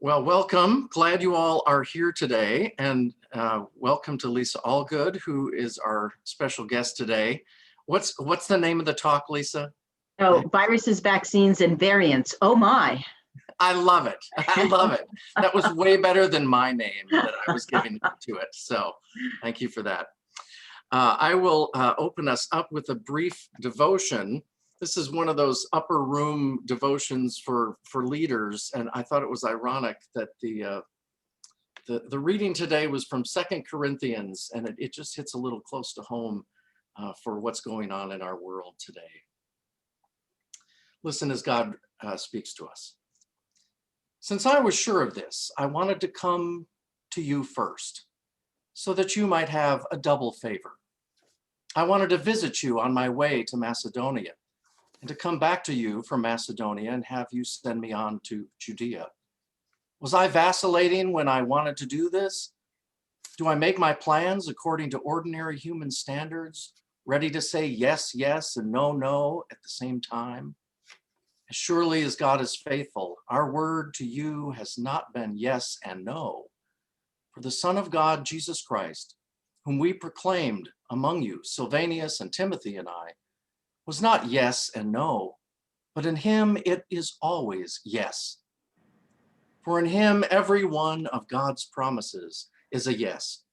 Well, welcome. Glad you all are here today, and welcome to Lisa Allgood, who is our special guest today. What's the name of the talk, Lisa? Oh, viruses, vaccines, and variants. Oh my. I love it. I love it. That was way better than my name that I was giving to it. So thank you for that. I will open us up with a brief devotion. This is one of those upper room devotions for leaders, and I thought it was ironic that the reading today was from 2 Corinthians, and it just hits a little close to home for what's going on in our world today. Listen as God speaks to us. Since I was sure of this, I wanted to come to you first, so that you might have a double favor. I wanted to visit you on my way to Macedonia, and to come back to you from Macedonia and have you send me on to Judea. Was I vacillating when I wanted to do this? Do I make my plans according to ordinary human standards, ready to say yes, yes, and no, no at the same time? As surely as God is faithful, our word to you has not been yes and no. For the Son of God, Jesus Christ, whom we proclaimed among you, Silvanus and Timothy and I, was not yes and no, but in him it is always yes. For in him every one of God's promises is a yes.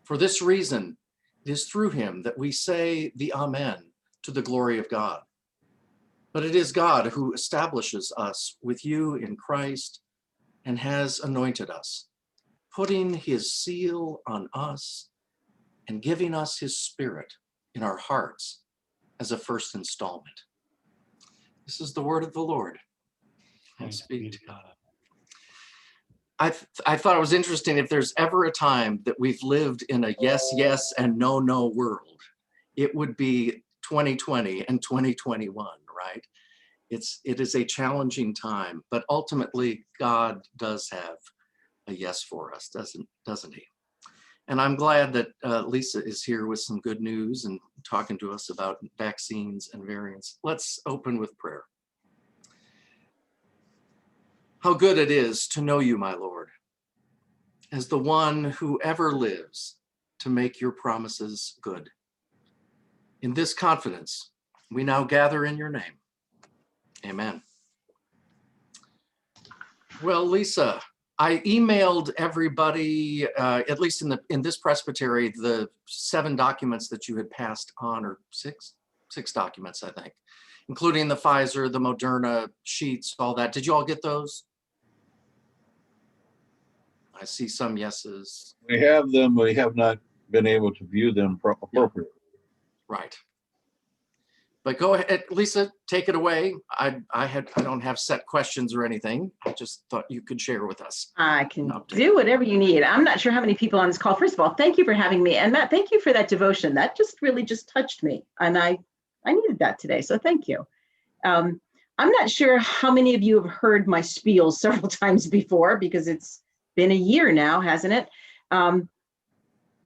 For this reason, it is through him that we say the Amen to the glory of God. But it is God who establishes us with you in Christ and has anointed us, putting his seal on us and giving us his Spirit in our hearts as a first installment. This is the word of the Lord. Thanks be to God. I thought it was interesting, if there's ever a time that we've lived in a yes, yes, and no, no world, it would be 2020 and 2021, right? It is a challenging time, but ultimately God does have a yes for us, doesn't he? And I'm glad that Lisa is here with some good news and talking to us about vaccines and variants. Let's open with prayer. How good it is to know you, my Lord, as the one who ever lives to make your promises good. In this confidence, we now gather in your name. Amen. Well, Lisa, I emailed everybody, at least in this presbytery, the 7 documents that you had passed on, or six documents, I think, including the Pfizer, the Mrna sheets, all that. Did you all get those? I see some yeses. We have them, but we have not been able to view them appropriately. Right. But go ahead, Lisa, take it away. I don't have set questions or anything. I just thought you could share with us. I can do whatever you need. I'm not sure how many people on this call. First of all, thank you for having me. And Matt, thank you for that devotion. That just really touched me. And I needed that today. So thank you. I'm not sure how many of you have heard my spiel several times before, because it's been a year now, hasn't it?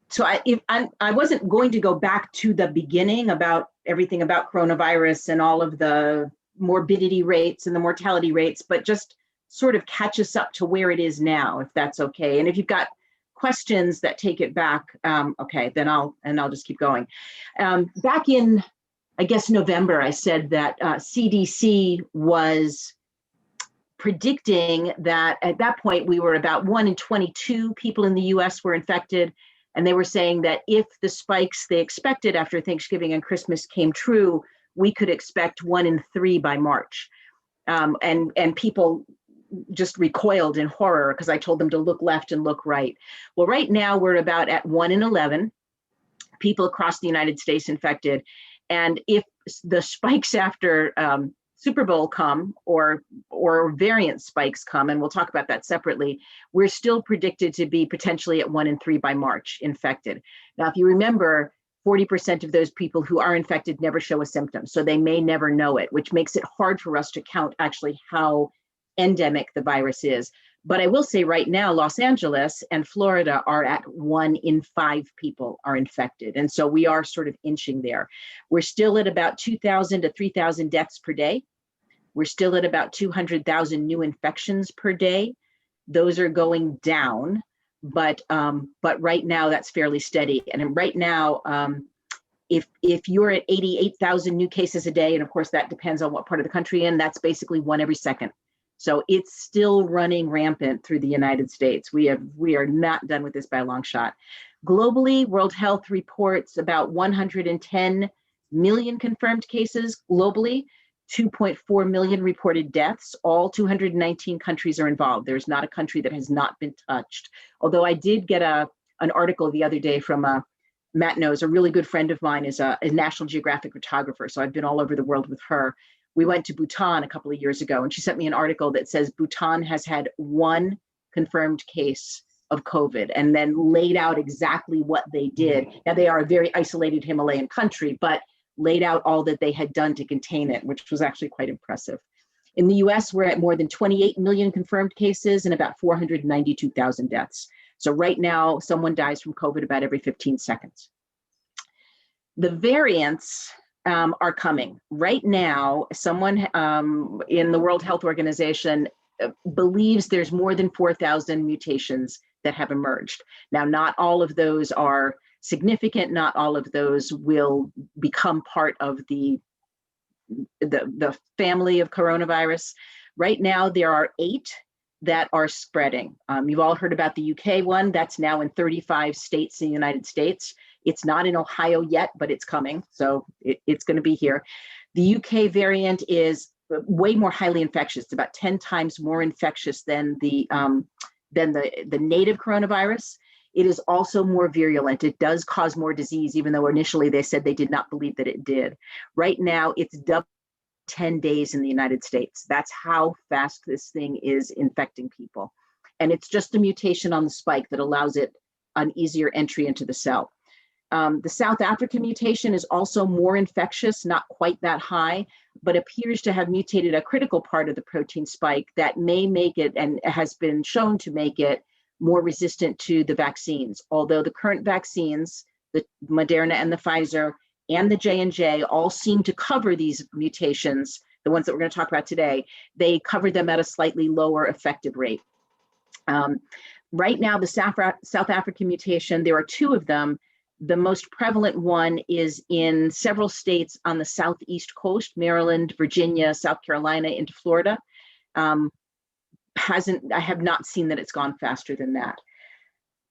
So I wasn't going to go back to the beginning about everything about coronavirus and all of the morbidity rates and the mortality rates, but just sort of catch us up to where it is now, if that's okay. And if you've got questions that take it back, okay, then I'll just keep going. Back in, I guess, November, I said that CDC was predicting that at that point we were about 1 in 22 people in the US were infected. And they were saying that if the spikes they expected after Thanksgiving and Christmas came true, we could expect 1 in 3 by March. And people just recoiled in horror because I told them to look left and look right. Well, right now we're about at 1 in 11 people across the United States infected. And if the spikes after Super Bowl come, or variant spikes come, and we'll talk about that separately, we're still predicted to be potentially at 1 in 3 by March infected. Now, if you remember, 40% of those people who are infected never show a symptom, so they may never know it, which makes it hard for us to count actually how endemic the virus is. But I will say right now, Los Angeles and Florida are at 1 in 5 people are infected. And so we are sort of inching there. We're still at about 2,000 to 3,000 deaths per day. We're still at about 200,000 new infections per day. those are going down, but right now that's fairly steady. And right now, if you're at 88,000 new cases a day, and of course that depends on what part of the country you're in, that's basically one every second. So it's still running rampant through the United States. We are not done with this by a long shot. Globally, World Health reports about 110 million confirmed cases globally, 2.4 million reported deaths. All 219 countries are involved. There's not a country that has not been touched. Although I did get an article the other day from Matt knows, a really good friend of mine is a National Geographic photographer. So I've been all over the world with her. We went to Bhutan a couple of years ago, and she sent me an article that says Bhutan has had one confirmed case of COVID, and then laid out exactly what they did. Now, they are a very isolated Himalayan country, but laid out all that they had done to contain it, which was actually quite impressive. In the US, we're at more than 28 million confirmed cases and about 492,000 deaths. So right now, someone dies from COVID about every 15 seconds. The variants are coming. Right now, someone in the World Health Organization believes there's more than 4,000 mutations that have emerged. Now, not all of those are significant. Not all of those will become part of the family of coronavirus. Right now, there are 8 that are spreading. You've all heard about the UK one. That's now in 35 states in the United States. It's not in Ohio yet, but it's coming. So it's going to be here. The UK variant is way more highly infectious. It's about 10 times more infectious than the native coronavirus. It is also more virulent. It does cause more disease, even though initially they said they did not believe that it did. Right now, it's double 10 days in the United States. That's how fast this thing is infecting people. And it's just a mutation on the spike that allows it an easier entry into the cell. The South African mutation is also more infectious, not quite that high, but appears to have mutated a critical part of the protein spike that may make it, and has been shown to make it, more resistant to the vaccines. Although the current vaccines, the Moderna and the Pfizer and the J&J, all seem to cover these mutations, the ones that we're going to talk about today, they cover them at a slightly lower effective rate. Right now, the South African mutation, there are 2 of them. The most prevalent one is in several states on the southeast coast, Maryland, Virginia, South Carolina, into Florida. I have not seen that it's gone faster than that.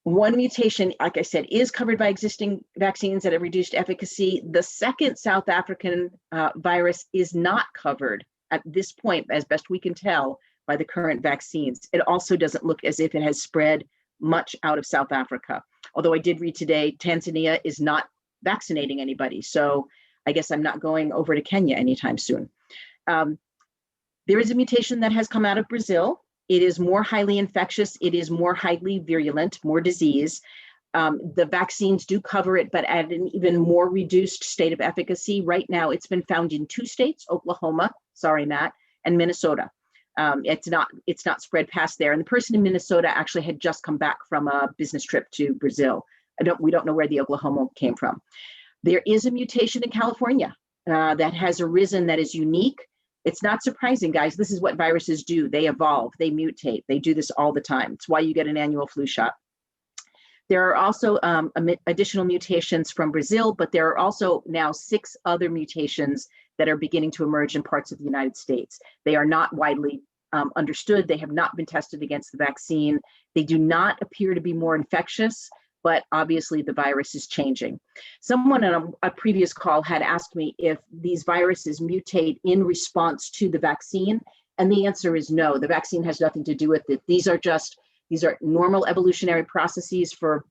One mutation, like I said, is covered by existing vaccines that have reduced efficacy. The second South African virus is not covered at this point, as best we can tell, by the current vaccines. It also doesn't look as if it has spread much out of South Africa. Although I did read today, Tanzania is not vaccinating anybody. So I guess I'm not going over to Kenya anytime soon. There is a mutation that has come out of Brazil. It is more highly infectious. It is more highly virulent, more disease. The vaccines do cover it, but at an even more reduced state of efficacy. Right now, it's been found in 2 states, Oklahoma, sorry, Matt, and Minnesota. It's not spread past there. And the person in Minnesota actually had just come back from a business trip to Brazil. We don't know where the Oklahoma came from. There is a mutation in California that has arisen that is unique. It's not surprising, guys. This is what viruses do. They evolve, they mutate. They do this all the time. It's why you get an annual flu shot. There are also additional mutations from Brazil, but there are also now 6 other mutations that are beginning to emerge in parts of the United States. They are not widely understood. They have not been tested against the vaccine. They do not appear to be more infectious, but obviously the virus is changing. Someone on a previous call had asked me if these viruses mutate in response to the vaccine, and the answer is no. The vaccine has nothing to do with it. These are normal evolutionary processes for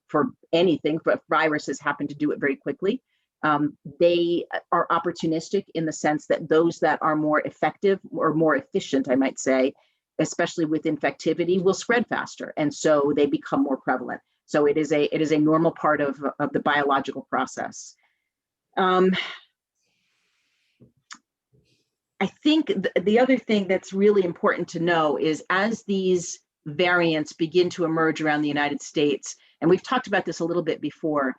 anything, but viruses happen to do it very quickly. They are opportunistic in the sense that those that are more effective or more efficient, I might say, especially with infectivity, will spread faster, and so they become more prevalent. So it is a normal part of the biological process. I think the other thing that's really important to know is as these variants begin to emerge around the United States, and we've talked about this a little bit before,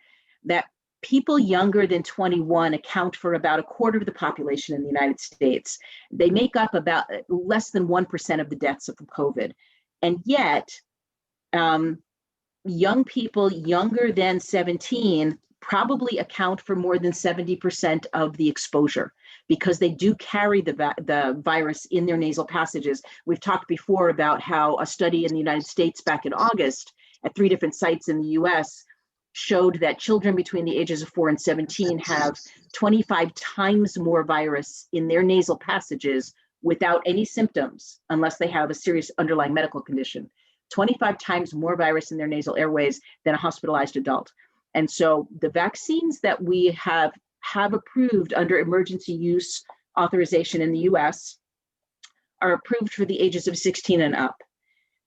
that people younger than 21 account for about 1/4 of the population in the United States. They make up about less than 1% of the deaths of COVID. And yet, young people younger than 17 probably account for more than 70% of the exposure, because they do carry the virus in their nasal passages. We've talked before about how a study in the United States back in August at 3 different sites in the US showed that children between the ages of 4 and 17 have 25 times more virus in their nasal passages without any symptoms, unless they have a serious underlying medical condition. 25 times more virus in their nasal airways than a hospitalized adult. And so the vaccines that we have approved under emergency use authorization in the US are approved for the ages of 16 and up.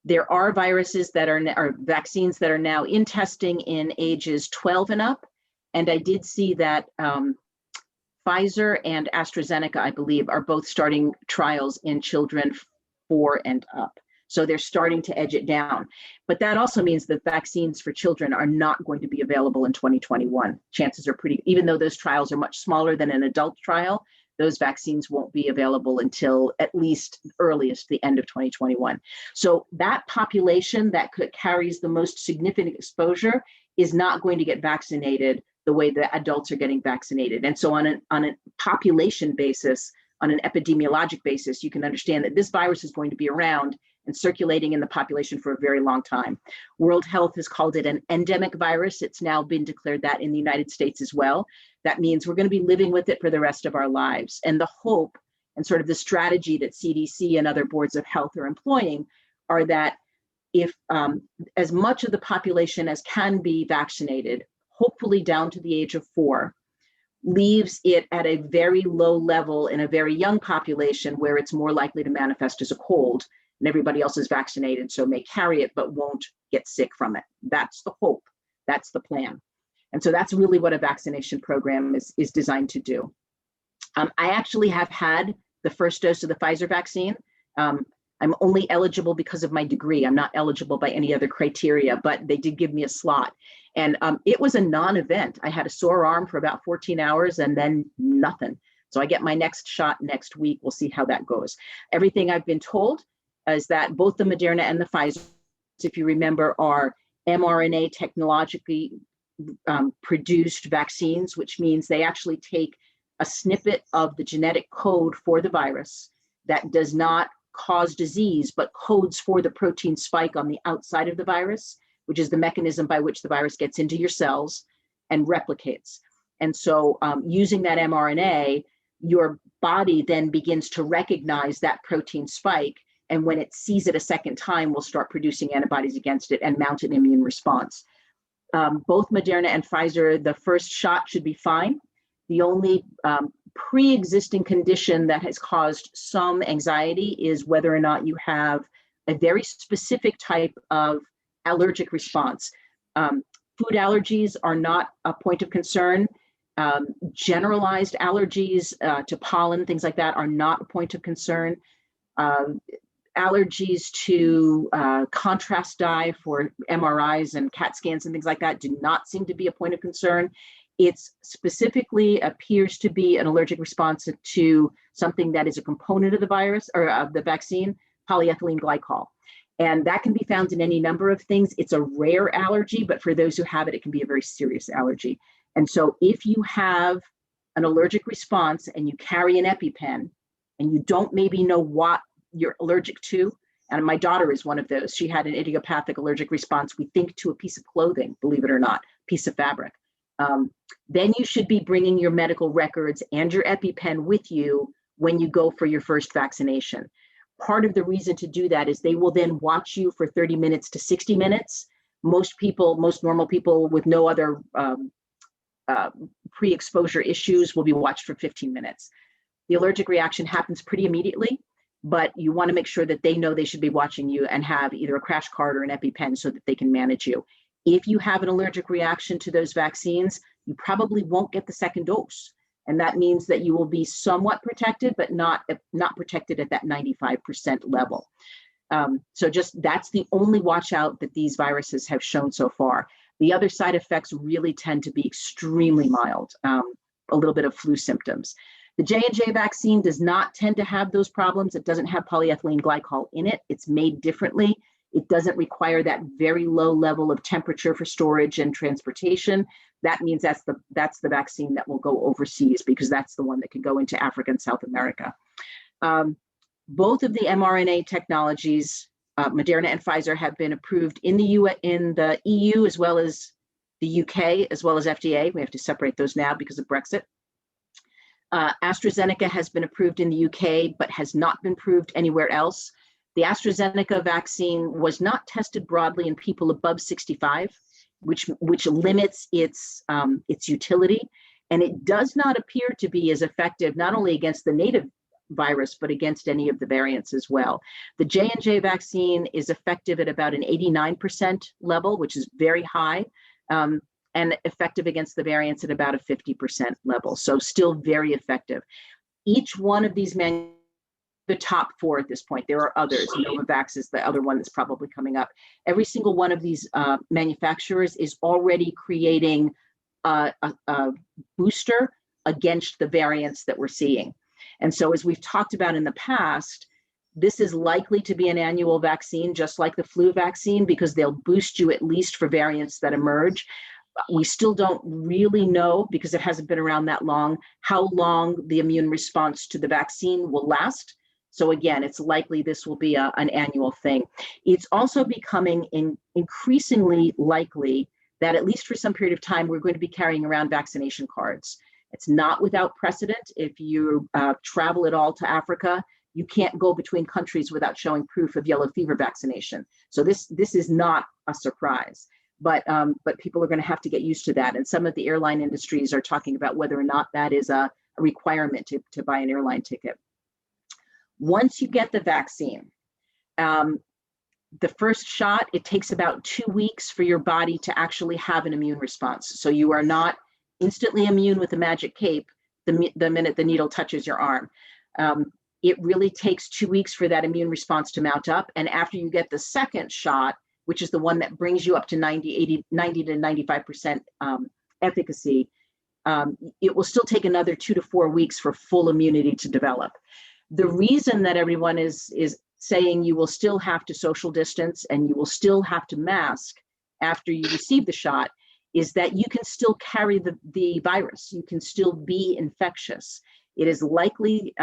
There are viruses that are vaccines that are now in testing in ages 12 and up. And I did see that Pfizer and Astrazeneca, I believe, are both starting trials in children 4 and up. So they're starting to edge it down. But that also means that vaccines for children are not going to be available in 2021. Chances are pretty, even though those trials are much smaller than an adult trial, those vaccines won't be available until at least earliest the end of 2021. So that population that carries the most significant exposure is not going to get vaccinated the way that adults are getting vaccinated. And so on a population basis, on an epidemiologic basis, you can understand that this virus is going to be around and circulating in the population for a very long time. World Health has called it an endemic virus. It's now been declared that in the United States as well. That means we're going to be living with it for the rest of our lives. And the hope and sort of the strategy that CDC and other boards of health are employing are that if as much of the population as can be vaccinated, hopefully down to the age of 4, leaves it at a very low level in a very young population where it's more likely to manifest as a cold, and everybody else is vaccinated, so may carry it, but won't get sick from it. That's the hope. That's the plan. And so that's really what a vaccination program is designed to do. I actually have had the first dose of the Pfizer vaccine. I'm only eligible because of my degree. I'm not eligible by any other criteria, but they did give me a slot. And it was a non-event. I had a sore arm for about 14 hours and then nothing. So I get my next shot next week. We'll see how that goes. Everything I've been told is that both the Moderna and the Pfizer, if you remember, are mRNA technologically produced vaccines, which means they actually take a snippet of the genetic code for the virus that does not cause disease, but codes for the protein spike on the outside of the virus, which is the mechanism by which the virus gets into your cells and replicates. And so using that mRNA, your body then begins to recognize that protein spike. And when it sees it a second time, will start producing antibodies against it and mount an immune response. Both Moderna and Pfizer, the first shot should be fine. The only pre-existing condition that has caused some anxiety is whether or not you have a very specific type of allergic response. Food allergies are not a point of concern. Generalized allergies to pollen, things like that, are not a point of concern. Allergies to contrast dye for MRIs and CAT scans and things like that do not seem to be a point of concern. It specifically appears to be an allergic response to something that is a component of the virus or of the vaccine, polyethylene glycol. And that can be found in any number of things. It's a rare allergy, but for those who have it, it can be a very serious allergy. And so if you have an allergic response and you carry an EpiPen and you don't maybe know what you're allergic to, and my daughter is one of those. She had an idiopathic allergic response, we think, to a piece of clothing, believe it or not, piece of fabric. Then you should be bringing your medical records and your EpiPen with you when you go for your first vaccination. Part of the reason to do that is they will then watch you for 30 minutes to 60 minutes. Most normal people with no other pre-exposure issues will be watched for 15 minutes. The allergic reaction happens pretty immediately, but you want to make sure that they know they should be watching you and have either a crash cart or an EpiPen so that they can manage you. If you have an allergic reaction to those vaccines, you probably won't get the second dose. And that means that you will be somewhat protected, but not protected at that 95% level. So just that's the only watch out that these viruses have shown so far. The other side effects really tend to be extremely mild, a little bit of flu symptoms. The J&J vaccine does not tend to have those problems. It doesn't have polyethylene glycol in it. It's made differently. It doesn't require that very low level of temperature for storage and transportation. That means that's the vaccine that will go overseas, because that's the one that could go into Africa and South America. Both of the mRNA technologies, Moderna and Pfizer, have been approved in the EU, as well as the UK, as well as FDA. We have to separate those now because of Brexit. AstraZeneca has been approved in the UK, but has not been approved anywhere else. The Astrazeneca vaccine was not tested broadly in people above 65, which limits its utility, and it does not appear to be as effective not only against the native virus, but against any of the variants as well. The J&J vaccine is effective at about an 89% level, which is very high, and effective against the variants at about a 50% level. So still very effective. Each one of these the top four at this point, there are others. Novavax is the other one that's probably coming up. Every single one of these manufacturers is already creating a booster against the variants that we're seeing. And so, as we've talked about in the past, this is likely to be an annual vaccine, just like the flu vaccine, because they'll boost you at least for variants that emerge. We still don't really know, because it hasn't been around that long, how long the immune response to the vaccine will last. So again, it's likely this will be an annual thing. It's also becoming increasingly likely that, at least for some period of time, we're going to be carrying around vaccination cards. It's not without precedent. If you travel at all to Africa, you can't go between countries without showing proof of yellow fever vaccination. So this is not a surprise, but people are going to have to get used to that. And some of the airline industries are talking about whether or not that is a requirement to buy an airline ticket. Once you get the vaccine, the first shot, it takes about 2 weeks for your body to actually have an immune response. So you are not instantly immune with a magic cape the minute the needle touches your arm. It really takes 2 weeks for that immune response to mount up. And after you get the second shot, which is the one that brings you up to 90 to 95% efficacy, it will still take another 2 to 4 weeks for full immunity to develop. The reason that everyone is saying you will still have to social distance and you will still have to mask after you receive the shot is that you can still carry the virus. You can still be infectious. It is likely,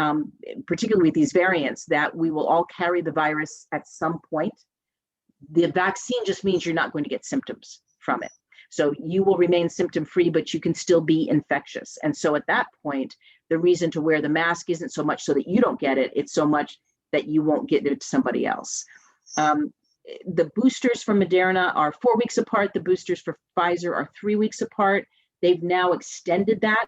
particularly with these variants, that we will all carry the virus at some point. The vaccine just means you're not going to get symptoms from it. So you will remain symptom-free, but you can still be infectious. And so at that point, the reason to wear the mask isn't so much so that you don't get it, it's so much that you won't get it to somebody else. The boosters from Moderna are 4 weeks apart. The boosters for Pfizer are 3 weeks apart. They've now extended that,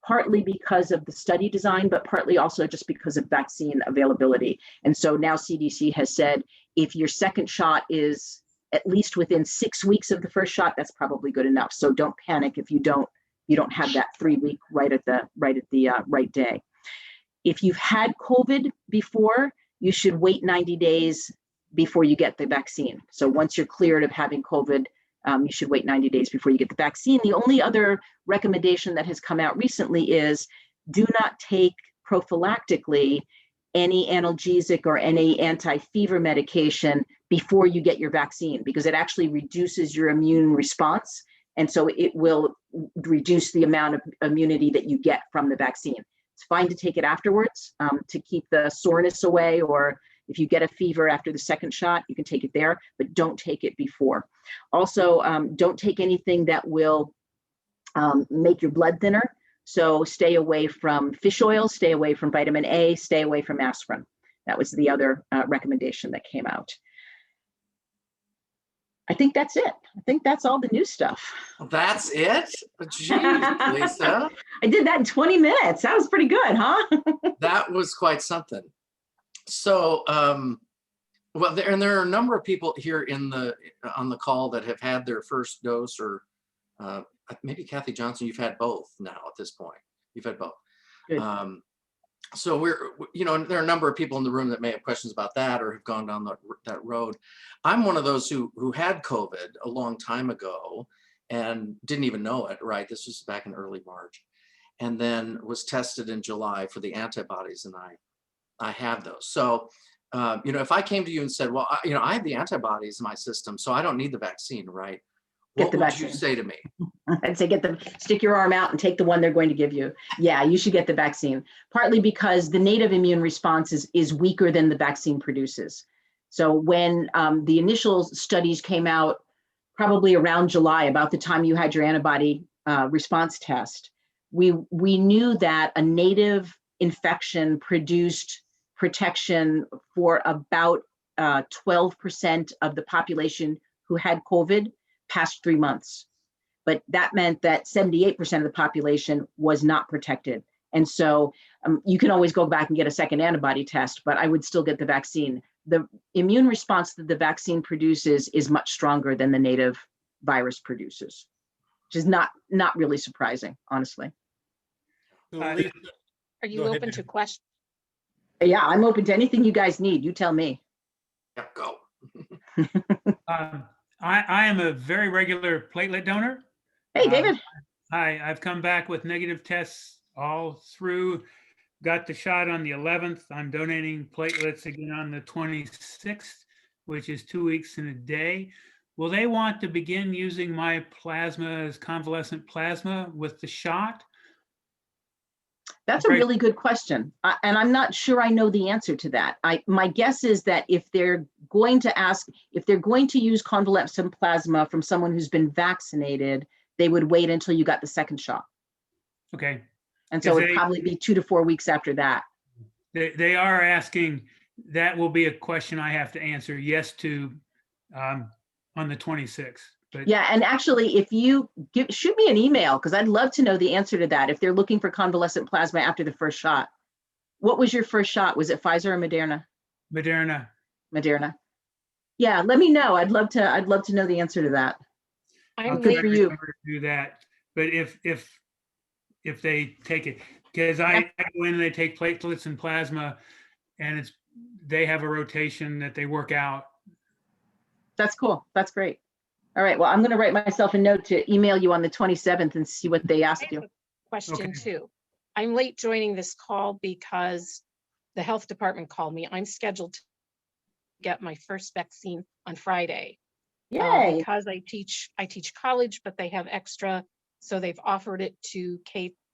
partly because of the study design, but partly also just because of vaccine availability. And so now CDC has said, if your second shot is at least within 6 weeks of the first shot, that's probably good enough. So don't panic if you don't have that 3 week right at the right day. If you've had COVID before, you should wait 90 days before you get the vaccine. So once you're cleared of having COVID, you should wait 90 days before you get the vaccine. The only other recommendation that has come out recently is do not take prophylactically any analgesic or any anti-fever medication before you get your vaccine, because it actually reduces your immune response. And so it will reduce the amount of immunity that you get from the vaccine. It's fine to take it afterwards to keep the soreness away, or if you get a fever after the second shot, you can take it there, but don't take it before. Also, don't take anything that will make your blood thinner. So stay away from fish oil, stay away from vitamin A, stay away from aspirin. That was the other recommendation that came out. I think that's it. I think that's all the new stuff. That's it? Jeez, Lisa. I did that in 20 minutes. That was pretty good, huh? That was quite something. So, well, there are a number of people here on the call that have had their first dose, or maybe Kathy Johnson, you've had both now at this point. You've had both. Good. So there are a number of people in the room that may have questions about that or have gone down that road. I'm one of those who had COVID a long time ago and didn't even know it, right? This was back in early March, and then was tested in July for the antibodies, and I have those. So if I came to you and said, well, I have the antibodies in my system, so I don't need the vaccine, right? Get What the would vaccine. you say to me? I'd say stick your arm out and take the one they're going to give you. Yeah, you should get the vaccine, partly because the native immune response is weaker than the vaccine produces. So when the initial studies came out, probably around July, about the time you had your antibody response test, we knew that a native infection produced protection for about 12% of the population who had COVID past 3 months. But that meant that 78% of the population was not protected. And so you can always go back and get a second antibody test, but I would still get the vaccine. The immune response that the vaccine produces is much stronger than the native virus produces, which is not really surprising, honestly. Are you open to questions? Yeah, I'm open to anything you guys need. You tell me. Yeah, go. I am a very regular platelet donor. Hey, David. I've come back with negative tests all through. Got the shot on the 11th. I'm donating platelets again on the 26th, which is 2 weeks and a day. Will they want to begin using my plasma as convalescent plasma with the shot? That's a really good question. And I'm not sure I know the answer to that. My guess is that if they're going to use convalescent plasma from someone who's been vaccinated, they would wait until you got the second shot. Okay. And so it'd probably be 2 to 4 weeks after that. They are asking, that will be a question I have to answer yes to on the 26th. But yeah, and actually, if you shoot me an email, because I'd love to know the answer to that, if they're looking for convalescent plasma after the first shot. What was your first shot? Was it Pfizer or Moderna? Moderna. Yeah, let me know. I'd love to know the answer to that. I'm good for you. Do that, but if they take it, because I go in and they take platelets and plasma, and they have a rotation that they work out. That's cool. That's great. All right. Well, I'm going to write myself a note to email you on the 27th and see what they ask you. Question too. I'm late joining this call because the health department called me. I'm scheduled to get my first vaccine on Friday. Yay. Because I teach college, but they have extra, so they've offered it to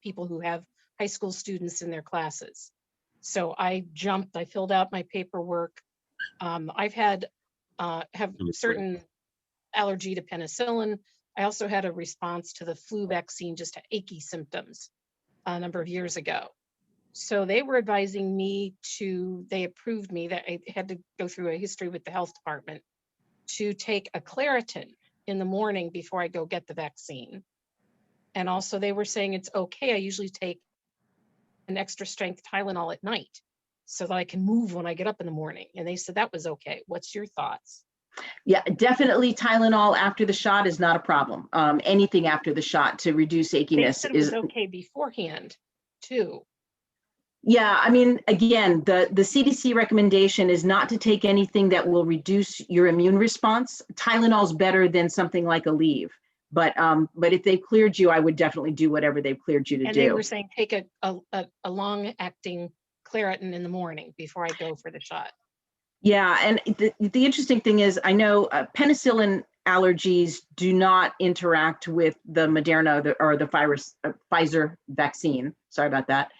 people who have high school students in their classes. So I jumped. I filled out my paperwork. I've have certain allergy to penicillin. I also had a response to the flu vaccine, just achy symptoms a number of years ago. So they were advising me they approved me that I had to go through a history with the health department to take a Claritin in the morning before I go get the vaccine. And also they were saying it's okay. I usually take an extra strength Tylenol at night so that I can move when I get up in the morning. And they said that was okay. What's your thoughts? Yeah, definitely Tylenol after the shot is not a problem. Anything after the shot to reduce achiness They said it was okay beforehand too. Yeah, I mean, again, the CDC recommendation is not to take anything that will reduce your immune response. Tylenol is better than something like Aleve, but if they've cleared you, I would definitely do whatever they've cleared you to do. And they were saying take a long-acting Claritin in the morning before I go for the shot. Yeah, and the interesting thing is, I know penicillin allergies do not interact with the Moderna or the Pfizer vaccine. Sorry about that.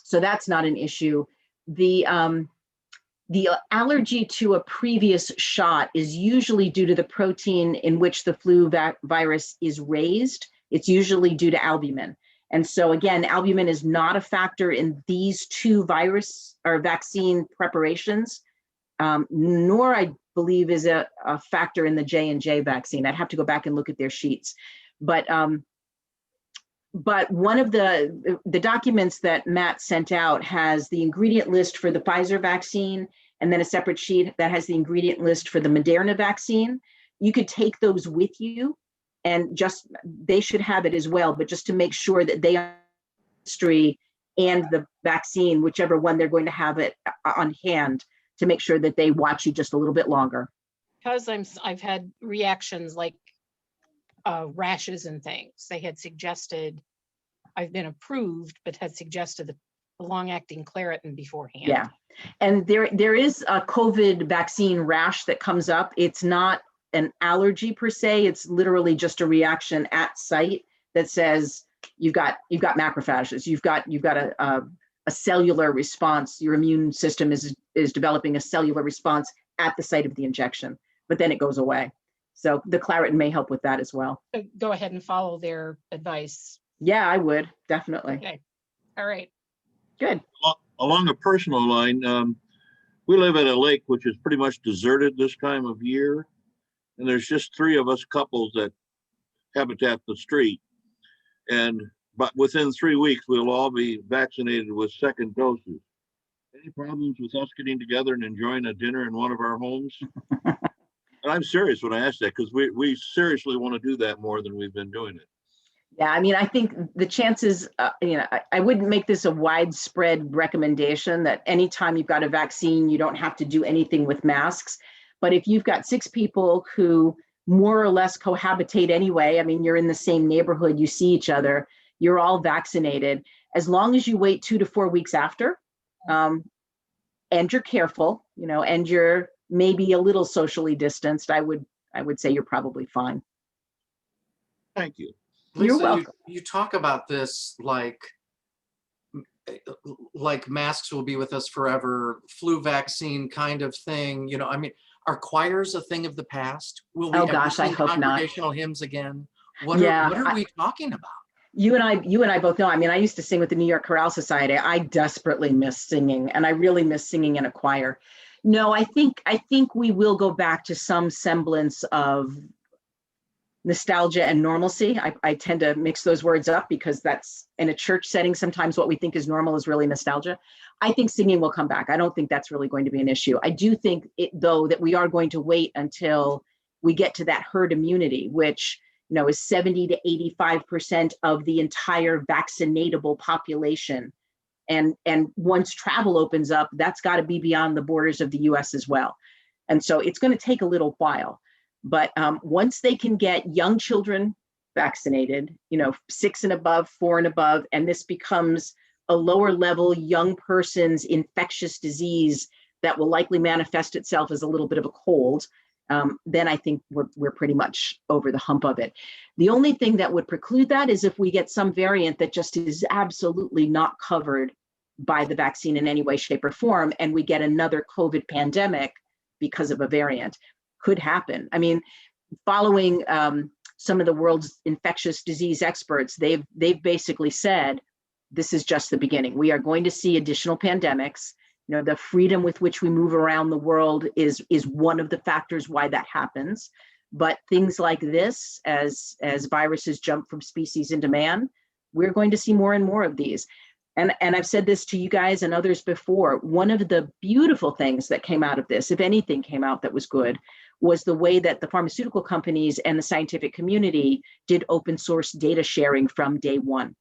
So that's not an issue. The allergy to a previous shot is usually due to the protein in which the flu virus is raised. It's usually due to albumin. And so again, albumin is not a factor in these two virus or vaccine preparations, nor I believe is a factor in the J&J vaccine. I'd have to go back and look at their sheets. But one of the documents that Matt sent out has the ingredient list for the Pfizer vaccine, and then a separate sheet that has the ingredient list for the Mrna vaccine. You could take those with you, and they should have it as well, but just to make sure that they are history and the vaccine, whichever one they're going to have it on hand, to make sure that they watch you just a little bit longer. Because I've had reactions like rashes and things. They had suggested, I've been approved, but had suggested that long-acting Claritin beforehand. Yeah. And there is a COVID vaccine rash that comes up. It's not an allergy per se. It's literally just a reaction at site that says you've got macrophages. You've got a cellular response. Your immune system is developing a cellular response at the site of the injection, but then it goes away. So the Claritin may help with that as well. So go ahead and follow their advice. Yeah, I would definitely. Okay. All right. Good. Along a personal line, we live at a lake which is pretty much deserted this time of year, and there's just 3 of us couples that habitat the street. But within 3 weeks, we'll all be vaccinated with second doses. Any problems with us getting together and enjoying a dinner in one of our homes? And I'm serious when I ask that, because we seriously want to do that more than we've been doing it. Yeah, I mean, I think the chances, I wouldn't make this a widespread recommendation that anytime you've got a vaccine, you don't have to do anything with masks. But if you've got 6 people who more or less cohabitate anyway, I mean, you're in the same neighborhood, you see each other, you're all vaccinated, as long as you wait 2 to 4 weeks after, and you're careful, and you're maybe a little socially distanced, I would say you're probably fine. Thank you. You're Lisa, welcome. you talk about this like masks will be with us forever, flu vaccine kind of thing. I mean, are choirs a thing of the past? Will we Oh ever gosh, I sing hope not. congregational hymns again? What Yeah, are we talking about? You and I both know. I mean, I used to sing with the New York Chorale Society. I desperately miss singing, and I really miss singing in a choir. No, I think we will go back to some semblance of nostalgia and normalcy. I tend to mix those words up because that's in a church setting. Sometimes what we think is normal is really nostalgia. I think singing will come back. I don't think that's really going to be an issue. I do think though that we are going to wait until we get to that herd immunity, which is 70 to 85% of the entire vaccinatable population. And once travel opens up, that's got to be beyond the borders of the US as well. And so it's going to take a little while. But once they can get young children vaccinated, 6 and above, 4 and above, and this becomes a lower level young person's infectious disease that will likely manifest itself as a little bit of a cold, then I think we're pretty much over the hump of it. The only thing that would preclude that is if we get some variant that just is absolutely not covered by the vaccine in any way, shape, or form, and we get another COVID pandemic because of a variant. Could happen. I mean, following some of the world's infectious disease experts, they've basically said this is just the beginning. We are going to see additional pandemics. The freedom with which we move around the world is one of the factors why that happens. But things like this, as viruses jump from species into man, we're going to see more and more of these. And I've said this to you guys and others before. One of the beautiful things that came out of this, if anything came out that was good, was the way that the pharmaceutical companies and the scientific community did open source data sharing from day one.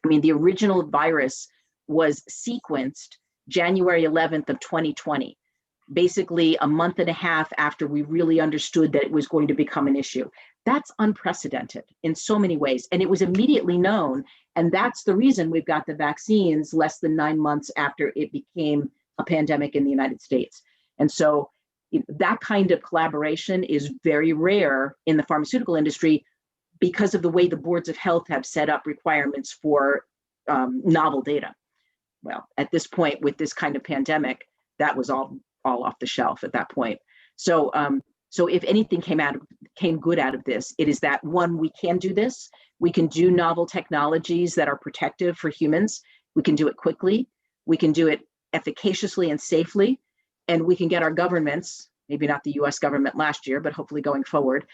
I mean, the original virus was sequenced January 11th of 2020, basically a month and a half after we really understood that it was going to become an issue. That's unprecedented in so many ways. And it was immediately known. And that's the reason we've got the vaccines less than 9 months after it became a pandemic in the United States. And so that kind of collaboration is very rare in the pharmaceutical industry because of the way the boards of health have set up requirements for novel data. Well, at this point with this kind of pandemic, that was all off the shelf at that point. So if anything came good out of this, it is that, one, we can do this. We can do novel technologies that are protective for humans. We can do it quickly. We can do it efficaciously and safely. And we can get our governments, maybe not the US government last year, but hopefully going forward,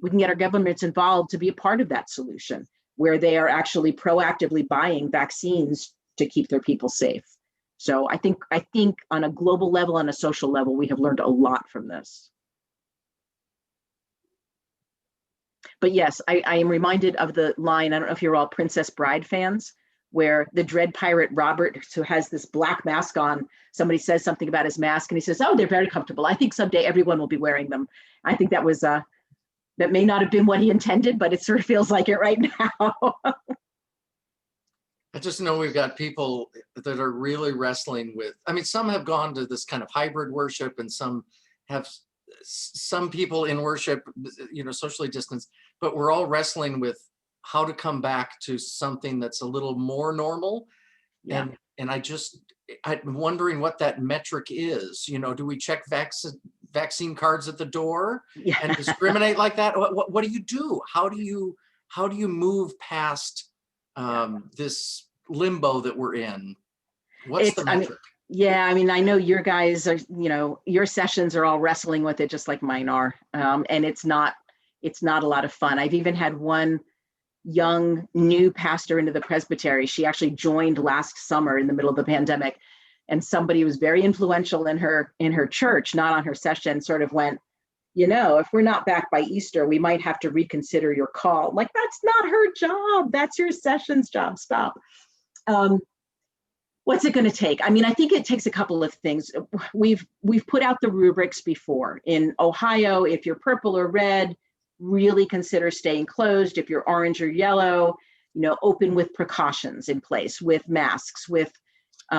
we can get our governments involved to be a part of that solution, where they are actually proactively buying vaccines to keep their people safe. So I think on a global level and a social level, we have learned a lot from this. But yes, I am reminded of the line, I don't know if you're all Princess Bride fans, where the Dread Pirate Robert, who has this black mask on, somebody says something about his mask and he says, oh, they're very comfortable. I think someday everyone will be wearing them. I think that was, that may not have been what he intended, but it sort of feels like it right now. just know we've got people that are really wrestling with, I mean, some have gone to this kind of hybrid worship and some have, some people in worship, you know, socially distanced, but we're all wrestling with how to come back to something that's a little more normal. Yeah. And I'm wondering what that metric is. You know, do we check vaccine cards at the door Yeah. and discriminate like that? What do you do? How do you move past this limbo that we're in? What's the metric? Yeah, I mean, I know your guys are, you know, your sessions are all wrestling with it just like mine are. And it's not a lot of fun. I've even had one young new pastor into the presbytery. She actually joined last summer in the middle of the pandemic. And somebody who was very influential in her church, not on her session, sort of went, you know, if we're not back by Easter, we might have to reconsider your call. I'm like, that's not her job. That's your session's job. Stop. What's it going to take? I mean, I think it takes a couple of things. We've put out the rubrics before. In Ohio, if you're purple or red, really consider staying closed. If you're orange or yellow, you know, open with precautions in place, with masks, with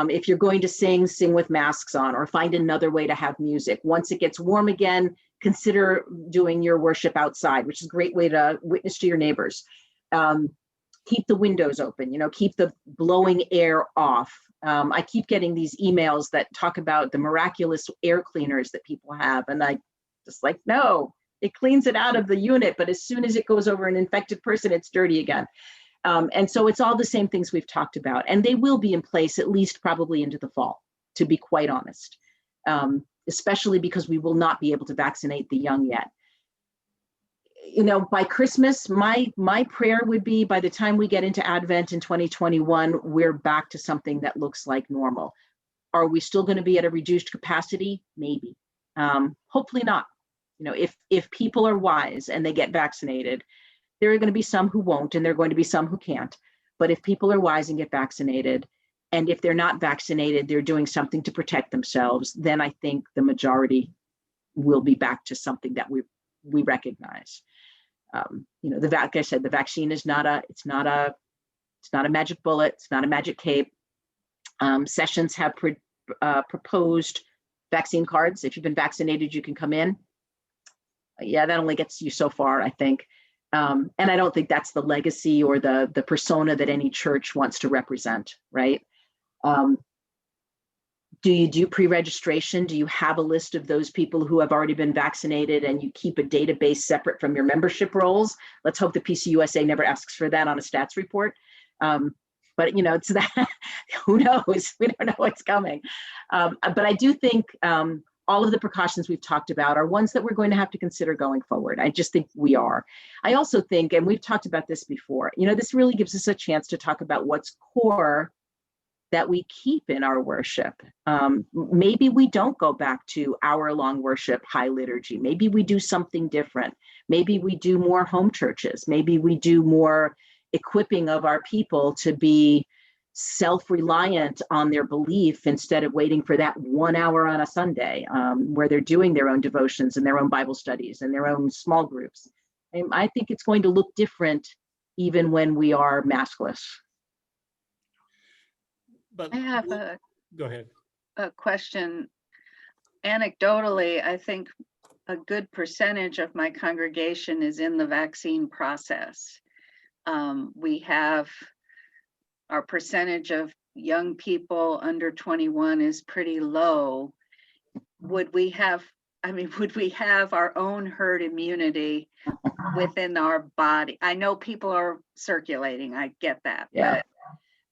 if you're going to sing with masks on, or find another way to have music. Once it gets warm again, consider doing your worship outside, which is a great way to witness to your neighbors. Keep the windows open, you know, keep the blowing air off. I keep getting these emails that talk about the miraculous air cleaners that people have. And I just like, no, it cleans it out of the unit, but as soon as it goes over an infected person, it's dirty again. And so it's all the same things we've talked about, and they will be in place at least probably into the fall, to be quite honest, especially because we will not be able to vaccinate the young yet. You know, by Christmas, my prayer would be by the time we get into Advent in 2021, we're back to something that looks like normal. Are we still going to be at a reduced capacity? Maybe. Hopefully not. You know, if people are wise and they get vaccinated, there are going to be some who won't, and there are going to be some who can't. But if people are wise and get vaccinated, and if they're not vaccinated, they're doing something to protect themselves, then I think the majority will be back to something that we recognize. You know, like I said, the vaccine is not a magic bullet. It's not a magic cape. Sessions have proposed vaccine cards. If you've been vaccinated, you can come in. Yeah, that only gets you so far, I think. And I don't think that's the legacy or the persona that any church wants to represent, right? Do you do pre-registration? Do you have a list of those people who have already been vaccinated and you keep a database separate from your membership rolls? Let's hope the PCUSA never asks for that on a stats report. But you know, it's that, who knows? We don't know what's coming. But I do think all of the precautions we've talked about are ones that we're going to have to consider going forward. I just think we are. I also think, and we've talked about this before, you know, this really gives us a chance to talk about what's core that we keep in our worship. Maybe we don't go back to hour-long worship, high liturgy. Maybe we do something different. Maybe we do more home churches. Maybe we do more equipping of our people to be self-reliant on their belief instead of waiting for that 1 hour on a Sunday where they're doing their own devotions and their own Bible studies and their own small groups. And I think it's going to look different even when we are maskless. But I have go ahead. a question. Anecdotally, I think a good percentage of my congregation is in the vaccine process. We have our percentage of young people under 21 is pretty low. Would we have our own herd immunity within our body? I know people are circulating, I get that. Yeah.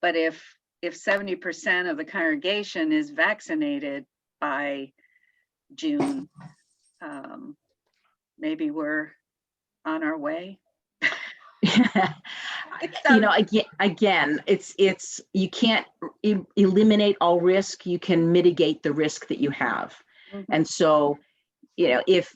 But if 70% of the congregation is vaccinated by June, maybe we're on our way. You know, again, it's you can't eliminate all risk. You can mitigate the risk that you have. Mm-hmm. And so, you know, if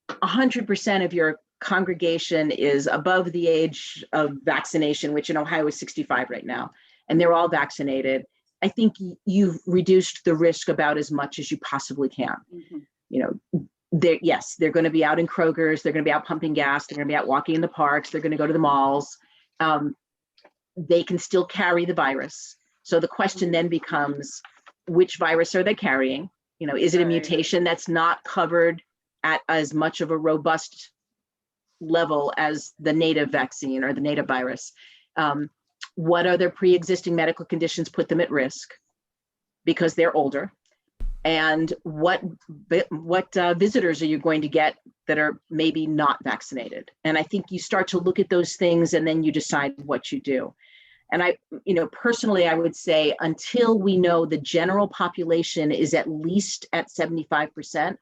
100% of your congregation is above the age of vaccination, which in Ohio is 65 right now, and they're all vaccinated, I think you've reduced the risk about as much as you possibly can. Mm-hmm. You know, they're going to be out in Kroger's, they're going to be out pumping gas, they're going to be out walking in the parks, they're going to go to the malls. they can still carry the virus. So the question then becomes, which virus are they carrying? You know, is it a Right. mutation that's not covered at as much of a robust level as the native vaccine or the native virus? What other pre-existing medical conditions put them at risk because they're older? And what visitors are you going to get that are maybe not vaccinated? And I think you start to look at those things and then you decide what you do. And I, you know, personally, I would say until we know the general population is at least at 75%,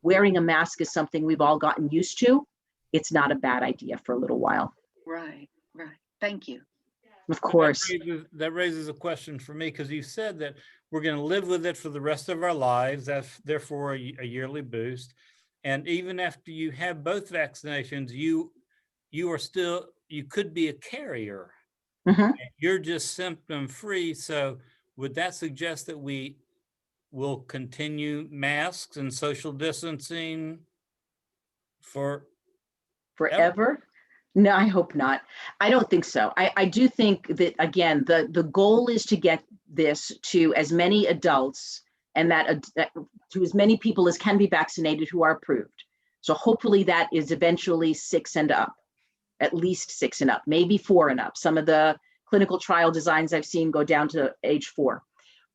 wearing a mask is something we've all gotten used to. It's not a bad idea for a little while. Right. Thank you. Of course. That raises a question for me, because you said that we're going to live with it for the rest of our lives. That's therefore a yearly boost. And even after you have both vaccinations, you could be a carrier. Mm-hmm. You're just symptom free. So would that suggest that we will continue masks and social distancing Forever? No, I hope not. I don't think so. I do think that, again, the goal is to get this to as many adults and that to as many people as can be vaccinated who are approved. So hopefully that is eventually 6 and up, at least 6 and up, maybe 4 and up. Some of the clinical trial designs I've seen go down to age 4.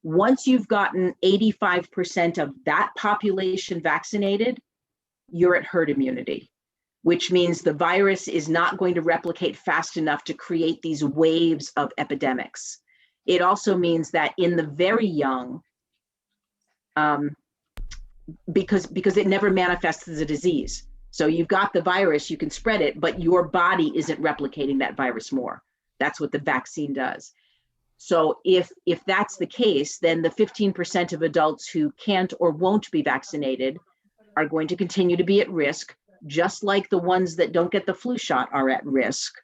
Once you've gotten 85% of that population vaccinated, you're at herd immunity, which means the virus is not going to replicate fast enough to create these waves of epidemics. It also means that in the very young, because it never manifests as a disease. So you've got the virus, you can spread it, but your body isn't replicating that virus more. That's what the vaccine does. So if that's the case, then the 15% of adults who can't or won't be vaccinated are going to continue to be at risk, just like the ones that don't get the flu shot are at risk.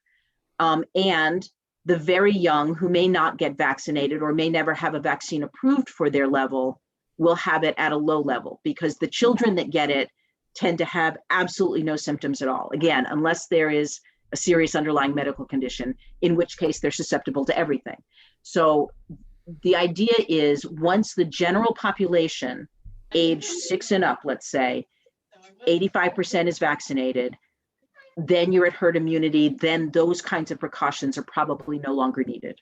And the very young who may not get vaccinated or may never have a vaccine approved for their level will have it at a low level, because the children that get it tend to have absolutely no symptoms at all. Again, unless there is a serious underlying medical condition, in which case they're susceptible to everything. So the idea is, once the general population, age 6 and up, let's say, 85% is vaccinated, then you're at herd immunity, then those kinds of precautions are probably no longer needed.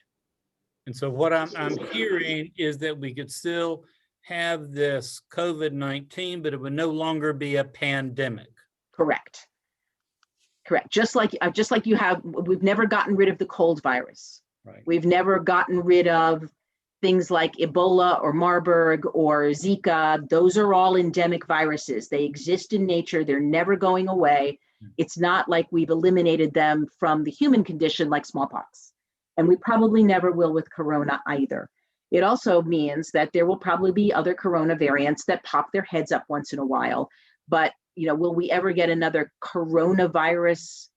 And so what I'm hearing is that we could still have this COVID-19, but it would no longer be a pandemic. Correct. Just like you have, we've never gotten rid of the cold virus. Right. We've never gotten rid of things like Ebola or Marburg or Zika. Those are all endemic viruses. They exist in nature. They're never going away. It's not like we've eliminated them from the human condition like smallpox. And we probably never will with corona either. It also means that there will probably be other corona variants that pop their heads up once in a while. But, you know, will we ever get another coronavirus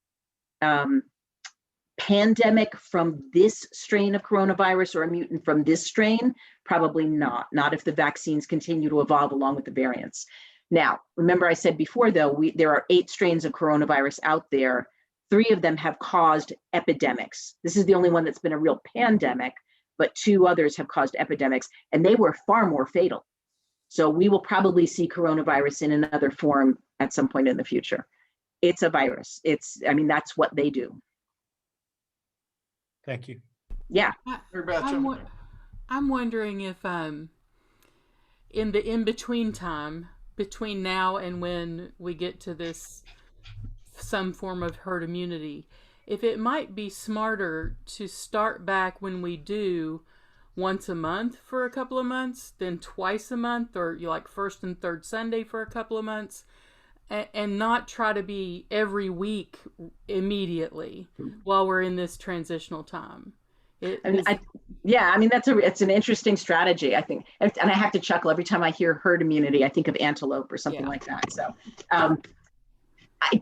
pandemic from this strain of coronavirus, or a mutant from this strain? Probably not if the vaccines continue to evolve along with the variants. Now, remember I said before, though, there are 8 strains of coronavirus out there. 3 of them have caused epidemics. This is the only one that's been a real pandemic, but 2 others have caused epidemics, and they were far more fatal. So we will probably see coronavirus in another form at some point in the future. It's a virus. That's what they do. Thank you. Yeah. I'm wondering if in the in-between time, between now and when we get to this some form of herd immunity, if it might be smarter to start back when we do once a month for a couple of months, then twice a month, or like first and third Sunday for a couple of months, and not try to be every week immediately while we're in this transitional time. It's an interesting strategy, I think. And I have to chuckle every time I hear herd immunity. I think of antelope or something like that. So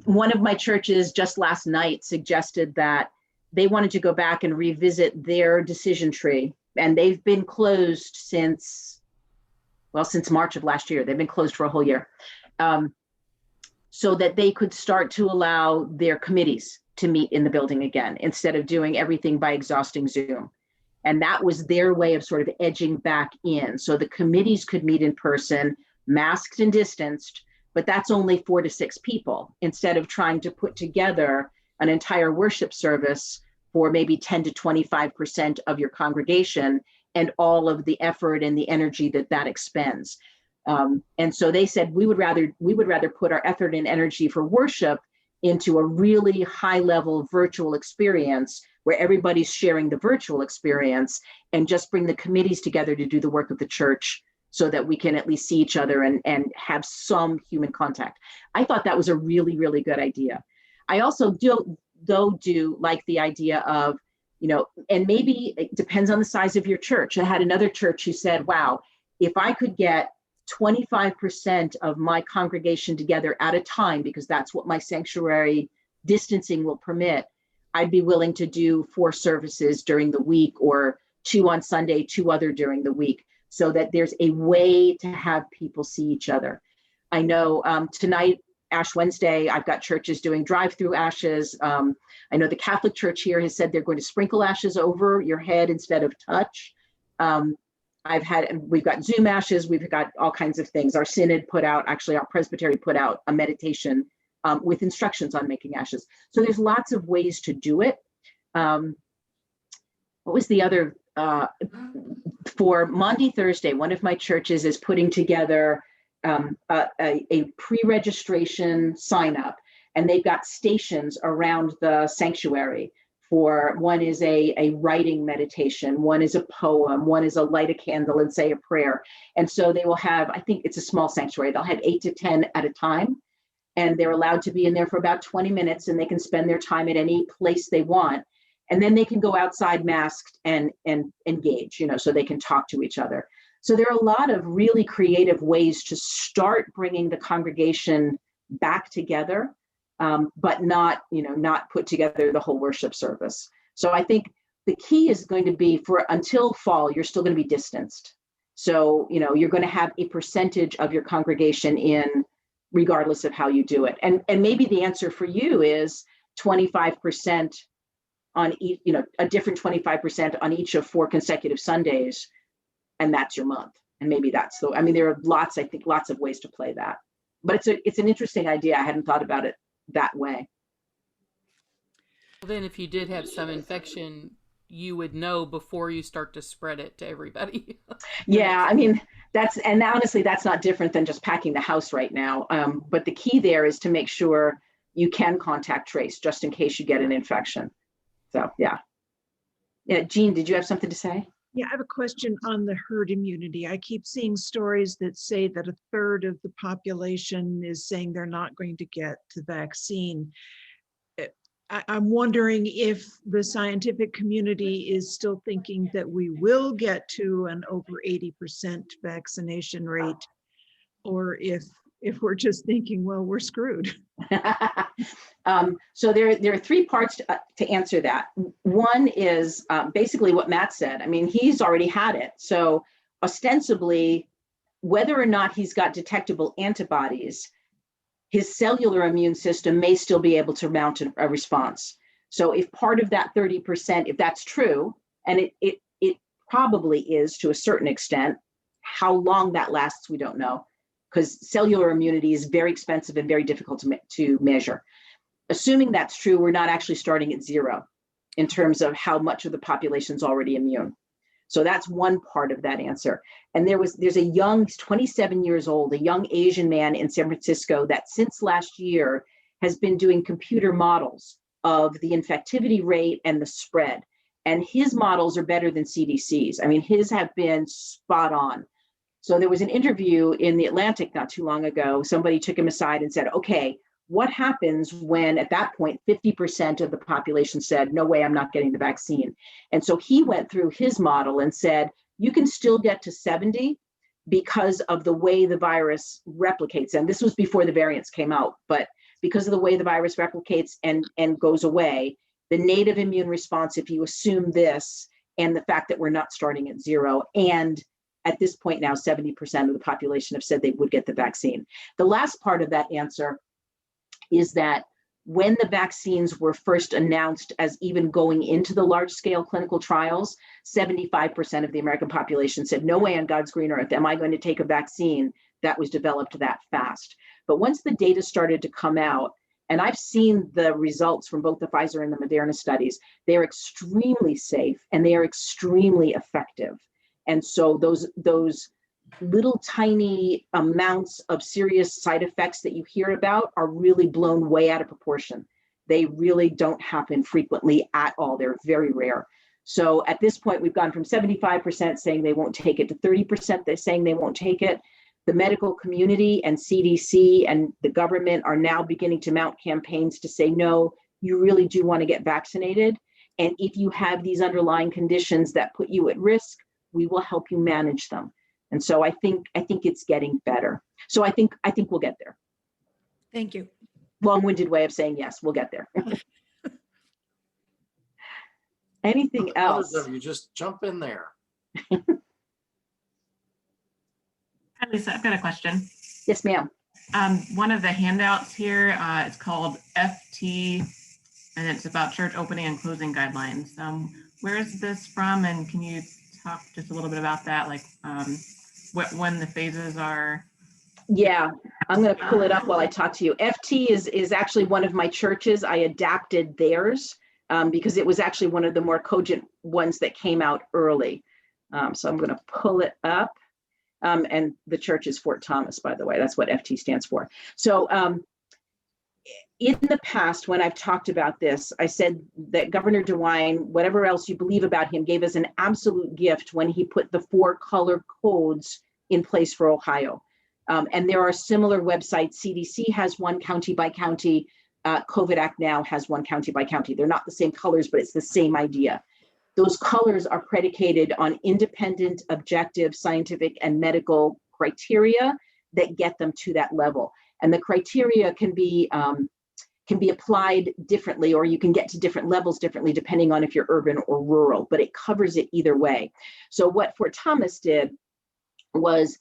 one of my churches just last night suggested that they wanted to go back and revisit their decision tree. And they've been closed since March of last year. They've been closed for a whole year. So that they could start to allow their committees to meet in the building again, instead of doing everything by exhausting Zoom. And that was their way of sort of edging back in. So the committees could meet in person, masked and distanced, but that's only 4 to 6 people, instead of trying to put together an entire worship service for maybe 10 to 25% of your congregation, and all of the effort and the energy that expends. And so they said, we would rather put our effort and energy for worship into a really high level virtual experience where everybody's sharing the virtual experience, and just bring the committees together to do the work of the church, so that we can at least see each other and have some human contact. I thought that was a really, really good idea. I also do like the idea of, and maybe it depends on the size of your church. I had another church who said, wow, if I could get 25% of my congregation together at a time, because that's what my sanctuary distancing will permit, I'd be willing to do 4 services during the week, or 2 on Sunday, 2 other during the week, so that there's a way to have people see each other. I know tonight, Ash Wednesday, I've got churches doing drive-through ashes. I know the Catholic Church here has said they're going to sprinkle ashes over your head instead of touch. We've got Zoom ashes, we've got all kinds of things. Our synod our presbytery put out a meditation with instructions on making ashes. So there's lots of ways to do it. What was the other? For Maundy Thursday, one of my churches is putting together a pre-registration sign up, and they've got stations around the sanctuary. For one is a writing meditation, one is a poem, one is a light a candle and say a prayer. And so they will have, I think it's a small sanctuary, they'll have 8 to 10 at a time, and they're allowed to be in there for about 20 minutes, and they can spend their time at any place they want. And then they can go outside masked and engage, so they can talk to each other. So there are a lot of really creative ways to start bringing the congregation back together, but not put together the whole worship service. So I think the key is going to be, until fall, you're still going to be distanced. So, you're going to have a percentage of your congregation in, regardless of how you do it. And maybe the answer for you is 25% on each, a different 25% on each of 4 consecutive Sundays, and that's your month. And maybe that's there are lots of ways to play that. But it's an interesting idea. I hadn't thought about it that way. Then if you did have some infection, you would know before you start to spread it to everybody. Yeah, honestly, that's not different than just packing the house right now. But the key there is to make sure you can contact trace, just in case you get an infection. So, yeah. Jean, did you have something to say? Yeah, I have a question on the herd immunity. I keep seeing stories that say that 1/3 of the population is saying they're not going to get the vaccine. I'm wondering if the scientific community is still thinking that we will get to an over 80% vaccination rate, or if we're just thinking, well, we're screwed. So there are 3 parts to answer that. One is basically what Matt said. He's already had it. So ostensibly, whether or not he's got detectable antibodies, his cellular immune system may still be able to mount a response. So if part of that 30%, if that's true, and it probably is to a certain extent, how long that lasts, we don't know, because cellular immunity is very expensive and very difficult to measure. Assuming that's true, we're not actually starting at 0 in terms of how much of the population is already immune. So that's one part of that answer. And there's a young, 27 years old, a young Asian man in San Francisco that since last year has been doing computer models of the infectivity rate and the spread. And his models are better than CDC's. His have been spot on. So there was an interview in The Atlantic not too long ago. Somebody took him aside and said, okay, what happens when at that point 50% of the population said, no way, I'm not getting the vaccine? And so he went through his model and said, you can still get to 70 because of the way the virus replicates. And this was before the variants came out, but because of the way the virus replicates and goes away, the native immune response, if you assume this, and the fact that we're not starting at 0, and at this point now, 70% of the population have said they would get the vaccine. The last part of that answer is that when the vaccines were first announced as even going into the large-scale clinical trials, 75% of the American population said, no way on God's green earth am I going to take a vaccine that was developed that fast. But once the data started to come out, and I've seen the results from both the Pfizer and the Mrna studies, they're extremely safe and they are extremely effective. And so those little tiny amounts of serious side effects that you hear about are really blown way out of proportion. They really don't happen frequently at all. They're very rare. So at this point, we've gone from 75% saying they won't take it to 30% they're saying they won't take it. The medical community and CDC and the government are now beginning to mount campaigns to say, no, you really do want to get vaccinated. And if you have these underlying conditions that put you at risk, we will help you manage them. And so I think it's getting better. So I think we'll get there. Thank you. Long-winded way of saying yes, we'll get there. Anything else? Others of you just jump in there. Hi, Lisa, I've got a question. Yes, ma'am. One of the handouts here, it's called FT, and it's about church opening and closing guidelines. Where is this from, and can you talk just a little bit about that, like when the phases are? Yeah, I'm going to pull it up while I talk to you. FT is actually one of my churches. I adapted theirs because it was actually one of the more cogent ones that came out early. So I'm going to pull it up. And the church is Fort Thomas, by the way. That's what FT stands for. So in the past, when I've talked about this, I said that Governor DeWine, whatever else you believe about him, gave us an absolute gift when he put the 4 color codes in place for Ohio. And there are similar websites. CDC has one county by county. COVID Act Now has one county by county. They're not the same colors, but it's the same idea. Those colors are predicated on independent, objective, scientific, and medical criteria that get them to that level. And the criteria can be applied differently, or you can get to different levels differently depending on if you're urban or rural, but it covers it either way. So what Fort Thomas did was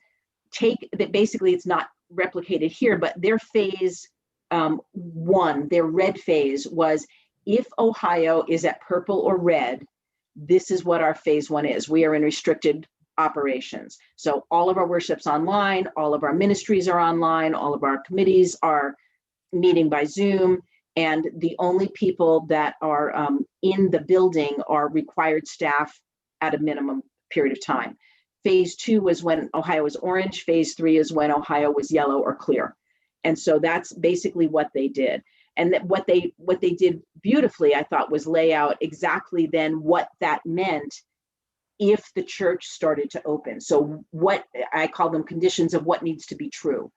take that, basically it's not replicated here, but their phase 1, their red phase was, if Ohio is at purple or red, this is what our phase 1 is. We are in restricted operations. So all of our worship's online, all of our ministries are online, all of our committees are meeting by Zoom, and the only people that are in the building are required staff at a minimum period of time. Phase 2 was when Ohio was orange. Phase 3 is when Ohio was yellow or clear. And so that's basically what they did. And that what they did beautifully, I thought, was lay out exactly then what that meant if the church started to open. So what I call them conditions of what needs to be true.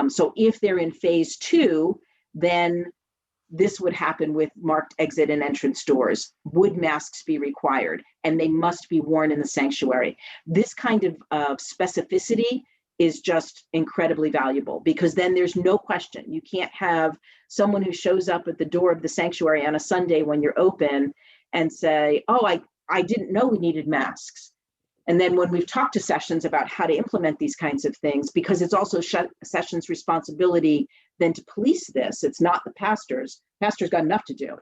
So if they're in phase 2, then this would happen with marked exit and entrance doors. Would masks be required? And they must be worn in the sanctuary. This kind of specificity is just incredibly valuable, because then there's no question. You can't have someone who shows up at the door of the sanctuary on a Sunday when you're open and say, oh, I didn't know we needed masks. And then when we've talked to sessions about how to implement these kinds of things, because it's also sessions' responsibility then to police this, it's not the pastor's. Pastor's got enough to do.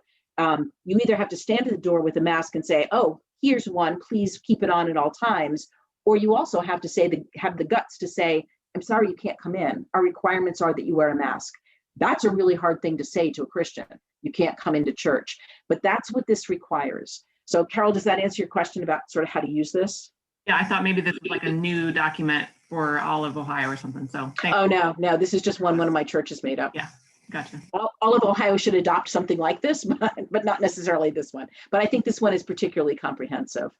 You either have to stand at the door with a mask and say, oh, here's one, please keep it on at all times. Or you also have to have the guts to say, I'm sorry, you can't come in. Our requirements are that you wear a mask. That's a really hard thing to say to a Christian. You can't come into church, but that's what this requires. So Carol, does that answer your question about sort of how to use this? Yeah, I thought maybe this was like a new document for all of Ohio or something. So thanks. Oh, no, this is just one of my churches made up. Yeah, gotcha. All of Ohio should adopt something like this, but not necessarily this one. But I think this one is particularly comprehensive.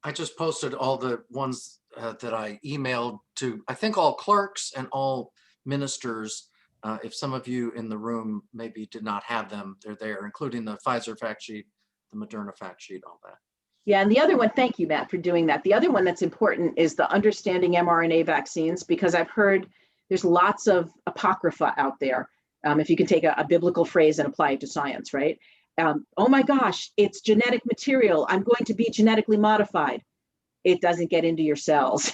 I just posted all the ones that I emailed to, I think, all clerks and all ministers. If some of you in the room maybe did not have them, they're there, including the Pfizer fact sheet, the Mrna fact sheet, all that. Yeah, and the other one, thank you, Matt, for doing that. The other one that's important is the understanding mRNA vaccines, because I've heard there's lots of apocrypha out there. If you can take a biblical phrase and apply it to science, right? Oh my gosh, it's genetic material. I'm going to be genetically modified. It doesn't get into your cells.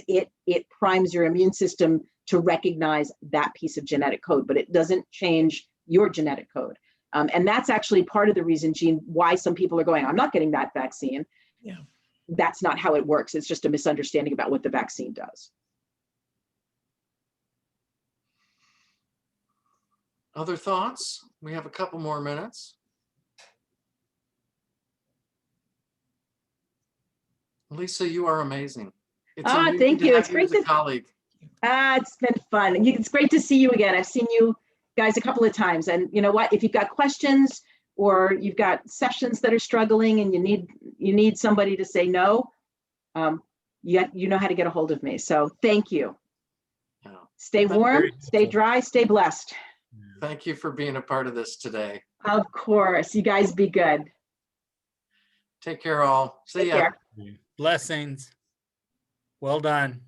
It primes your immune system to recognize that piece of genetic code, but it doesn't change your genetic code. And that's actually part of the reason, Jean, why some people are going, I'm not getting that vaccine. Yeah. That's not how it works. It's just a misunderstanding about what the vaccine does. Other thoughts? We have a couple more minutes. Lisa, you are amazing. It's amazing Thank to you. have It's great as a to colleague. It's been fun. It's great to see you again. I've seen you guys a couple of times, and you know what? If you've got questions or you've got sessions that are struggling and you need somebody to say no, you know how to get a hold of me. So thank you. Yeah. Stay That's warm, very stay helpful. dry, stay blessed. Thank you for being a part of this today. Of course. You guys be good. Take care all. See Take ya. care. Blessings. Well done.